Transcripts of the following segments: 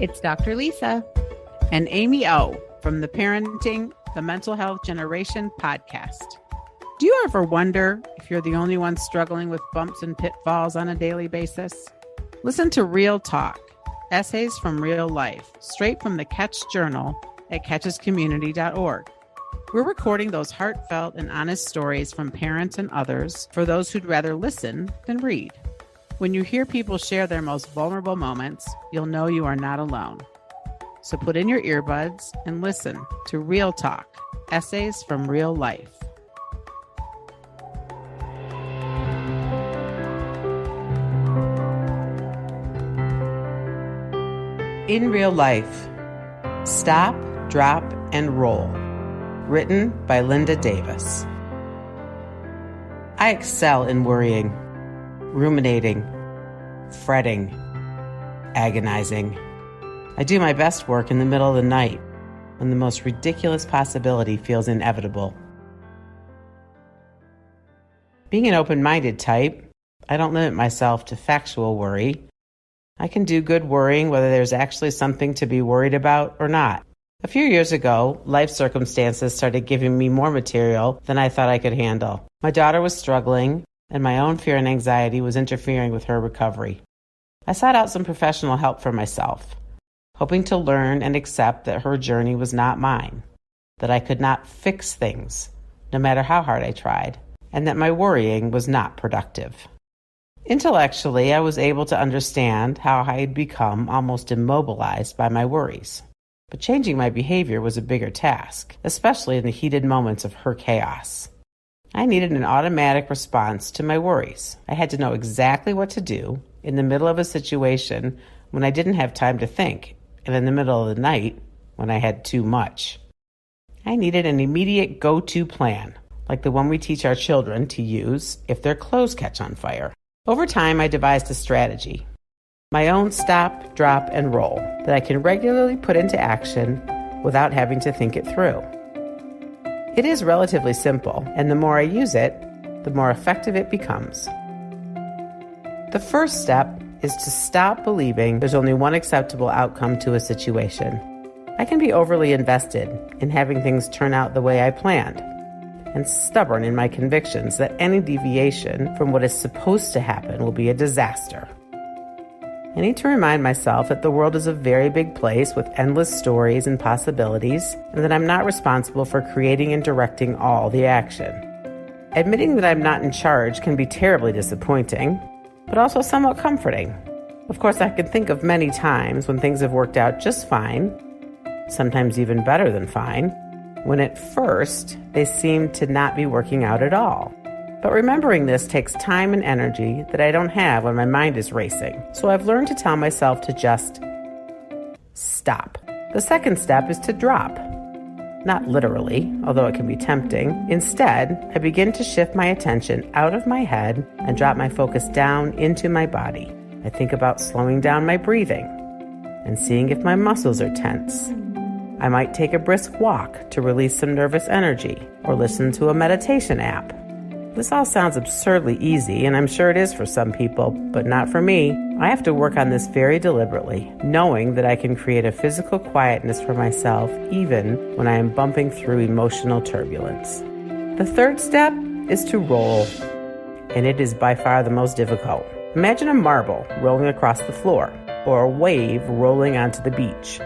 It's Dr. Lisa and Amy O from the Parenting the Mental Health Generation podcast. Do you ever wonder if you're the only one struggling with bumps and pitfalls on a daily basis? Listen to Real Talk, essays from real life, straight from the Catch Journal at catchescommunity.org. We're recording those heartfelt and honest stories from parents and others for those who'd rather listen than read. When you hear people share their most vulnerable moments, you'll know you are not alone. So put in your earbuds and listen to Real Talk, essays from real life. In Real Life, Stop, Drop, and Roll. Written by Linda Davis. I excel in worrying, ruminating, fretting, agonizing. I do my best work in the middle of the night when the most ridiculous possibility feels inevitable. Being an open-minded type, I don't limit myself to factual worry. I can do good worrying whether there's actually something to be worried about or not. A few years ago, life circumstances started giving me more material than I thought I could handle. My daughter was struggling, and my own fear and anxiety was interfering with her recovery. I sought out some professional help for myself, hoping to learn and accept that her journey was not mine, that I could not fix things, no matter how hard I tried, and that my worrying was not productive. Intellectually, I was able to understand how I had become almost immobilized by my worries. But changing my behavior was a bigger task, especially in the heated moments of her chaos. I needed an automatic response to my worries. I had to know exactly what to do in the middle of a situation when I didn't have time to think, and in the middle of the night when I had too much. I needed an immediate go-to plan, like the one we teach our children to use if their clothes catch on fire. Over time, I devised a strategy, my own stop, drop, and roll that I can regularly put into action without having to think it through. It is relatively simple, and the more I use it, the more effective it becomes. The first step is to stop believing there's only one acceptable outcome to a situation. I can be overly invested in having things turn out the way I planned, and stubborn in my convictions that any deviation from what is supposed to happen will be a disaster. I need to remind myself that the world is a very big place with endless stories and possibilities, and that I'm not responsible for creating and directing all the action. Admitting that I'm not in charge can be terribly disappointing, but also somewhat comforting. Of course, I can think of many times when things have worked out just fine, sometimes even better than fine, when at first they seemed to not be working out at all. But remembering this takes time and energy that I don't have when my mind is racing. So I've learned to tell myself to just stop. The second step is to drop. Not literally, although it can be tempting. Instead, I begin to shift my attention out of my head and drop my focus down into my body. I think about slowing down my breathing and seeing if my muscles are tense. I might take a brisk walk to release some nervous energy or listen to a meditation app. This all sounds absurdly easy, and I'm sure it is for some people, but not for me. I have to work on this very deliberately, knowing that I can create a physical quietness for myself even when I am bumping through emotional turbulence. The third step is to roll, and it is by far the most difficult. Imagine a marble rolling across the floor, or a wave rolling onto the beach.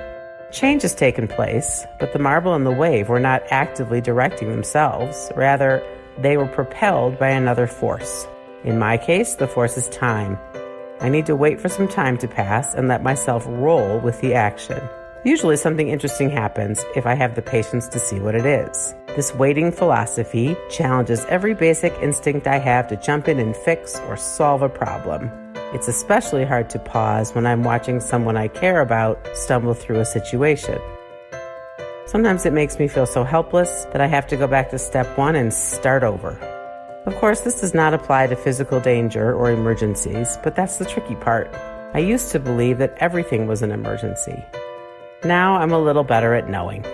Change has taken place, but the marble and the wave were not actively directing themselves. Rather, they were propelled by another force. In my case, the force is time. I need to wait for some time to pass and let myself roll with the action. Usually something interesting happens if I have the patience to see what it is. This waiting philosophy challenges every basic instinct I have to jump in and fix or solve a problem. It's especially hard to pause when I'm watching someone I care about stumble through a situation. Sometimes it makes me feel so helpless that I have to go back to step one and start over. Of course, this does not apply to physical danger or emergencies, but that's the tricky part. I used to believe that everything was an emergency. Now I'm a little better at knowing.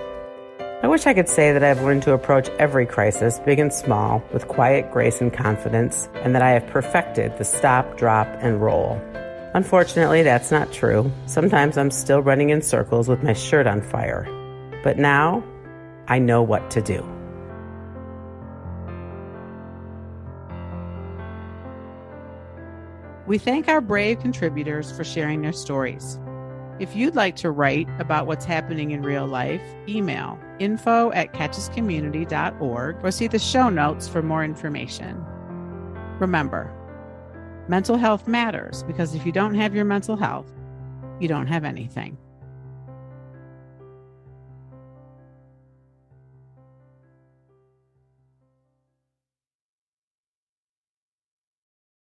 I wish I could say that I've learned to approach every crisis, big and small, with quiet grace and confidence, and that I have perfected the stop, drop, and roll. Unfortunately, that's not true. Sometimes I'm still running in circles with my shirt on fire. But now, I know what to do. We thank our brave contributors for sharing their stories. If you'd like to write about what's happening in real life, email info@catchescommunity.org or see the show notes for more information. Remember, mental health matters because if you don't have your mental health, you don't have anything.